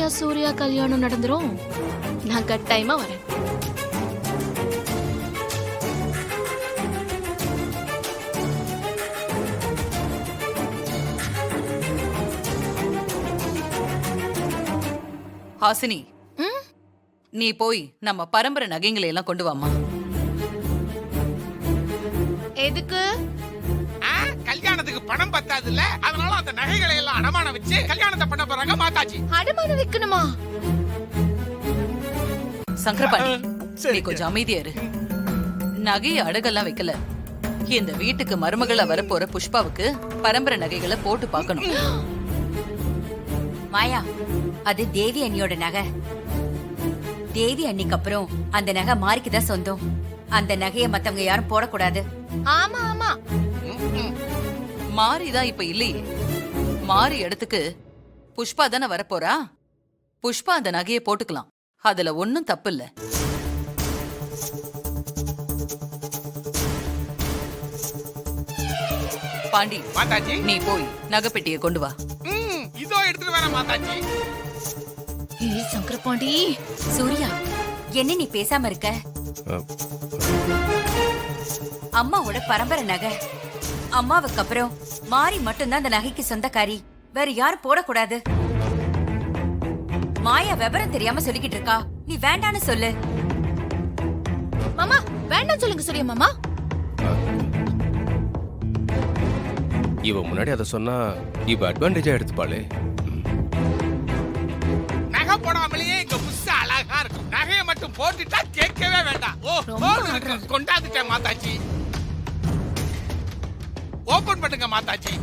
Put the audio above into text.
நல்லபடியா சூர்யா கல்யாணம் நடந்துரும். நான் கட்டாயமா வரேன். ஹாசினி, நீ போய் நம்ம பரம்பரை நகைங்களை எல்லாம் கொண்டு வாமா. எதுக்கு? கல்யாணத்துக்கு பணம் பத்தாதுல்ல, அதனால அந்த நகைகளை எல்லாம் அடமானம் வச்சு கல்யாணத்தை பண்ண போறாங்க மாதாஜி. அடமானம் வைக்கணுமா? சங்கரபாண்டி, நீ கொஞ்சம் அமைதியா இரு. நகையை அடகெல்லாம் வைக்கல. இந்த வீட்டுக்கு மருமகளா வரப்போற புஷ்பாவுக்கு பரம்பரை நகைகளை போட்டு பார்க்கணும். மாயா, அது தேவி அண்ணியோட நகை. தேவி அன்னிக்கு அப்புறம் அந்த நகை மாரிக்குதான் சொந்தம். அந்த நகையை மத்தவங்க யாரும் போடக்கூடாது. ஆமா ஆமா, மாரிதான் இப்ப இல்லையே. மாறி இடத்துக்கு புஷ்பா தானே வரப்போறா. புஷ்பா அந்த நகையை போட்டுக்கலாம், அதுல ஒன்னும் தப்பு இல்ல. பாண்டி, மாதாஜி நீ போய் நகைப்பெட்டியை கொண்டு வா. இதோ எடுத்துட்டு வர மாதாஜி. ஏய் சங்கரபாண்டி. சூர்யா, என்ன நீ பேசாம இருக்க? அம்மாவோட பரம்பரை நகை. அம்மாவுக்கு அப்புறம் மாறி மட்டும்தான் அந்த நகைக்கு சொந்தக்காரி. வேற யாரும் போடக்கூடாது. மாயா விவரம் தெரியாம சொல்லிக்கிட்டு இருக்கா. நீ வேண்டான்னு சொல்லு. மாமா வேண்டாம் சொல்லுங்க சூர்யா மாமா. இவ முன்னாடி அதை சொன்னா இவ அட்வான்டேஜா எடுத்துப்பாளே. நகை போடாமலேயே இங்க புதுசா அழகா இருக்கும். நகையை மட்டும் போட்டுட்டா கேட்கவே வேண்டாம். கொண்டாந்துட்டேன் மாதாஜி. ஓபன் பண்ணுங்க மாதாஜி.